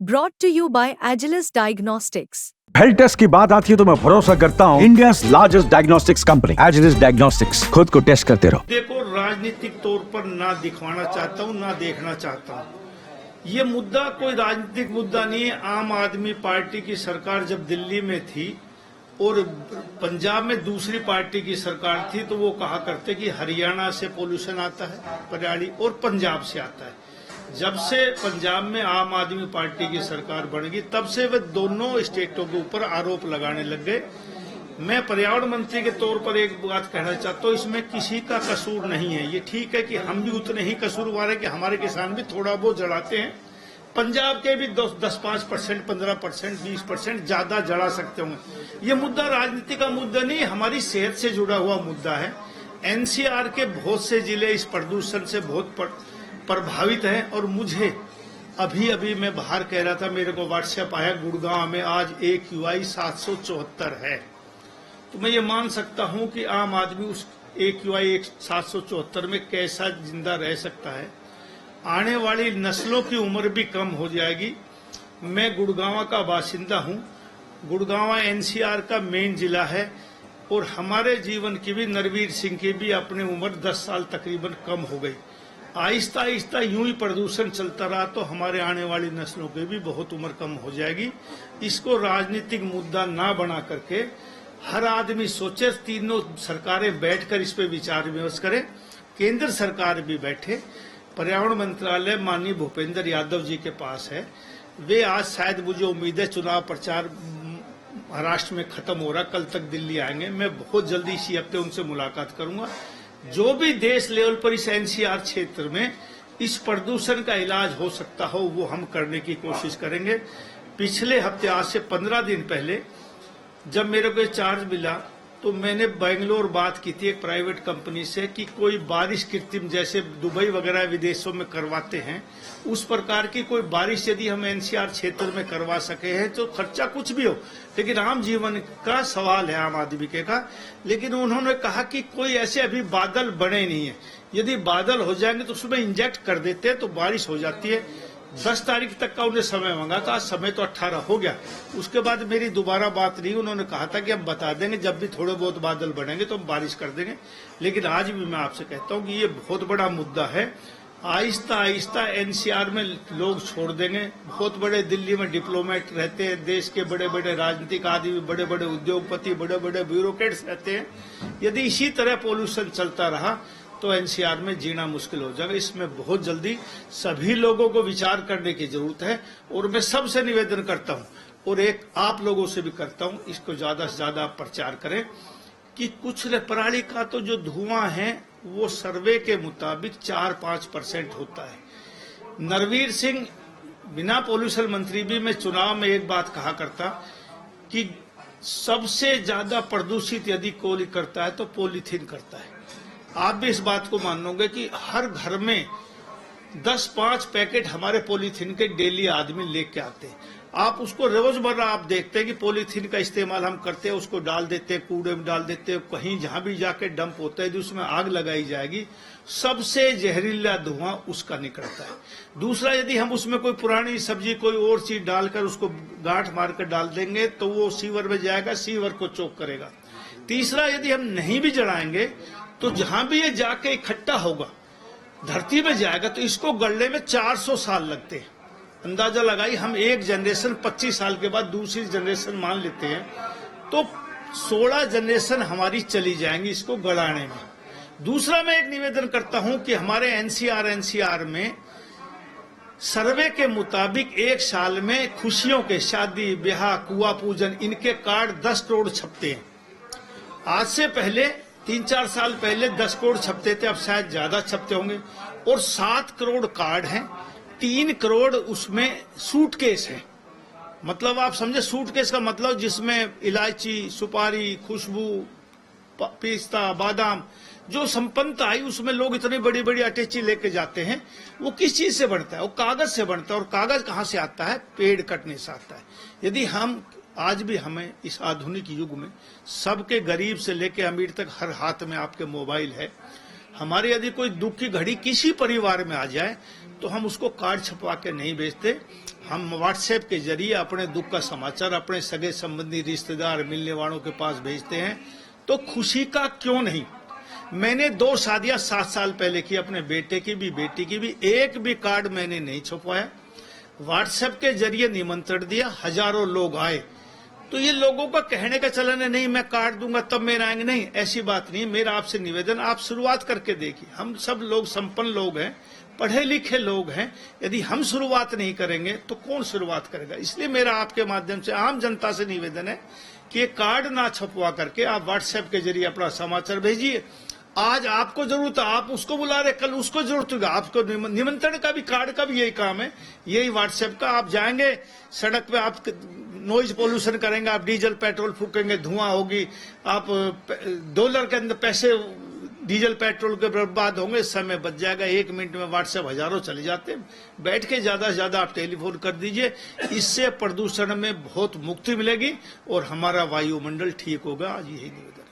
Brought to you by Agilus Diagnostics. Health test की बात आती है तो मैं भरोसा करता हूँ India largest diagnostics company Agilus diagnostics. खुद को टेस्ट करते रहो। देखो, राजनीतिक तौर पर ना दिखवाना चाहता हूँ ना देखना चाहता हूँ। ये मुद्दा कोई राजनीतिक मुद्दा नहीं है। आम आदमी पार्टी की सरकार जब दिल्ली में थी और पंजाब में दूसरी पार्टी की सरकार थी तो वो कहा करते कि हरियाणा से पोल्यूशन आता है पराली और पंजाब से आता है। जब से पंजाब में आम आदमी पार्टी की सरकार बन गई तब से वे दोनों स्टेटों के ऊपर आरोप लगाने लग गए। मैं पर्यावरण मंत्री के तौर पर एक बात कहना चाहता हूँ, इसमें किसी का कसूर नहीं है। ये ठीक है कि हम भी उतने ही कसूरवार हैं कि हमारे किसान भी थोड़ा बहुत जलाते हैं। पंजाब के भी 10-5%, 15%, 20% ज्यादा जला सकते होंगे। ये मुद्दा राजनीति का मुद्दा नहीं, हमारी सेहत से जुड़ा हुआ मुद्दा है। एनसीआर के बहुत से जिले इस प्रदूषण से बहुत प्रभावित है। और मुझे अभी मैं बाहर कह रहा था, मेरे को व्हाट्सएप आया, गुड़गांव में आज AQI 774 है। तो मैं ये मान सकता हूं कि आम आदमी उस AQI 774 में कैसा जिंदा रह सकता है। आने वाली नस्लों की उम्र भी कम हो जाएगी। मैं गुड़गांव का बासिंदा हूं। गुड़गांव NCR का मेन जिला है और हमारे जीवन की भी, नरवीर सिंह की भी अपनी उम्र 10 साल तकरीबन कम हो गई। आहिस्ता आहिस्ता यूं ही प्रदूषण चलता रहा तो हमारे आने वाली नस्लों की भी बहुत उम्र कम हो जाएगी। इसको राजनीतिक मुद्दा ना बना करके हर आदमी सोचे, तीनों सरकारें बैठकर इस पे विचार विमर्श करें। केंद्र सरकार भी बैठे, पर्यावरण मंत्रालय माननीय भूपेंद्र यादव जी के पास है। वे आज शायद, मुझे उम्मीद है, चुनाव प्रचार महाराष्ट्र में खत्म हो रहा, कल तक दिल्ली आएंगे। मैं बहुत जल्दी इसी हफ्ते उनसे मुलाकात करूंगा। जो भी देश लेवल पर इस NCR क्षेत्र में इस प्रदूषण का इलाज हो सकता हो वो हम करने की कोशिश करेंगे। पिछले हफ्ते, आज से 15 दिन पहले, जब मेरे को चार्ज मिला तो मैंने बेंगलोर बात की थी एक प्राइवेट कंपनी से कि कोई बारिश कृत्रिम, जैसे दुबई वगैरह विदेशों में करवाते हैं, उस प्रकार की कोई बारिश यदि हम NCR क्षेत्र में करवा सके हैं तो खर्चा कुछ भी हो, लेकिन आम जीवन का सवाल है आम आदमी के का। लेकिन उन्होंने कहा कि कोई ऐसे अभी बादल बने नहीं है, यदि बादल हो जाएंगे तो उसमें इंजेक्ट कर देते हैं तो बारिश हो जाती है। 10 तारीख तक का उन्हें समय मांगा था, समय तो 18 हो गया। उसके बाद मेरी दोबारा बात नहीं, उन्होंने कहा था कि हम बता देंगे जब भी थोड़े बहुत बादल बनेंगे तो हम बारिश कर देंगे। लेकिन आज भी मैं आपसे कहता हूं कि ये बहुत बड़ा मुद्दा है। आहिस्ता आहिस्ता NCR में लोग छोड़ देंगे। बहुत बड़े दिल्ली में डिप्लोमेट रहते हैं, देश के बड़े बड़े राजनीतिक आदमी, बड़े बड़े उद्योगपति, बड़े बड़े ब्यूरोक्रेट्स रहते हैं। यदि इसी तरह पोल्यूशन चलता रहा तो NCR में जीना मुश्किल हो जाएगा। इसमें बहुत जल्दी सभी लोगों को विचार करने की जरूरत है। और मैं सबसे निवेदन करता हूं और एक आप लोगों से भी करता हूं, इसको ज्यादा से ज्यादा प्रचार करें कि कुछ पराली का तो जो धुआं है वो सर्वे के मुताबिक 4-5% होता है। नरवीर सिंह बिना पोल्यूशन मंत्री भी, मैं चुनाव में एक बात कहा करता कि सबसे ज्यादा प्रदूषित यदि कोई करता है तो पॉलीथीन करता है। आप भी इस बात को मानोगे कि हर घर में 10-5 पैकेट हमारे पॉलीथीन के डेली आदमी लेके आते हैं। आप उसको रोजमर्रा आप देखते हैं कि पॉलीथीन का इस्तेमाल हम करते हैं, उसको डाल देते हैं, कूड़े में डाल देते हैं, कहीं जहां भी जाके डंप होता है, यदि उसमें आग लगाई जाएगी सबसे जहरीला धुआं उसका निकलता है। दूसरा, यदि हम उसमें कोई पुरानी सब्जी, कोई और चीज डालकर उसको गांठ मारकर डाल देंगे तो वो सीवर में जाएगा, सीवर को चोक करेगा। तीसरा, यदि हम नहीं भी जलाएंगे तो जहां भी ये जाके इकट्ठा होगा, धरती में जाएगा, तो इसको गलने में 400 साल लगते हैं। अंदाजा लगाई, हम एक जनरेशन 25 साल के बाद दूसरी जनरेशन मान लेते हैं तो 16 जनरेशन हमारी चली जाएंगी इसको गलाने में। दूसरा, मैं एक निवेदन करता हूं कि हमारे NCR में सर्वे के मुताबिक एक साल में खुशियों के, शादी ब्याह, कुआं पूजन, इनके कार्ड 10 करोड़ छपते हैं। आज से पहले 3-4 साल पहले 10 करोड़ छपते थे, अब शायद ज्यादा छपते होंगे। और 7 करोड़ कार्ड हैं, 3 करोड़ उसमें सूटकेस है। मतलब आप समझे, सूटकेस का मतलब जिसमें इलायची, सुपारी, खुशबू, पिस्ता, बादाम, जो संपन्नता आई उसमें लोग इतनी बड़ी बड़ी अटैची लेके जाते हैं। वो किस चीज से बनता है? वो कागज से बनता है। और कागज कहां से आता है? पेड़ कटने से आता है। यदि हम आज भी, हमें इस आधुनिक युग में सबके, गरीब से लेके अमीर तक, हर हाथ में आपके मोबाइल है। हमारे यदि कोई दुख की घड़ी किसी परिवार में आ जाए तो हम उसको कार्ड छपवा के नहीं भेजते, हम व्हाट्सएप के जरिए अपने दुख का समाचार अपने सगे संबंधी रिश्तेदार मिलने वालों के पास भेजते हैं, तो खुशी का क्यों नहीं। मैंने 2 शादियां 7 साल पहले की, अपने बेटे की भी बेटी की भी, एक भी कार्ड मैंने नहीं छपवाया। व्हाट्सएप के जरिए निमंत्रण दिया, हजारों लोग आए। तो ये लोगों का कहने का चलन है, नहीं मैं कार्ड दूंगा तब मेरे आएंगे, नहीं ऐसी बात नहीं। मेरा आपसे निवेदन, आप शुरुआत करके देखिए। हम सब लोग संपन्न लोग हैं, पढ़े लिखे लोग हैं, यदि हम शुरुआत नहीं करेंगे तो कौन शुरुआत करेगा। इसलिए मेरा आपके माध्यम से आम जनता से निवेदन है कि ये कार्ड ना छपवा करके आप व्हाट्सएप के जरिए अपना समाचार भेजिए। आज आपको जरूरत है, आप उसको बुला रहे, कल उसको जरूरत होगी। आपको निमंत्रण का भी, कार्ड का भी यही काम है, यही व्हाट्सएप का। आप जाएंगे सड़क पे, आप नॉइज पोल्यूशन करेंगे, आप डीजल पेट्रोल फूकेंगे, धुआं होगी, आप डॉलर के अंदर पैसे डीजल पेट्रोल के बर्बाद होंगे, समय बच जाएगा। 1 मिनट में व्हाट्सएप हजारों चले जाते हैं। बैठ के ज्यादा से ज्यादा आप टेलीफोन कर दीजिए, इससे प्रदूषण में बहुत मुक्ति मिलेगी और हमारा वायुमंडल ठीक होगा। आज यही निवेदन।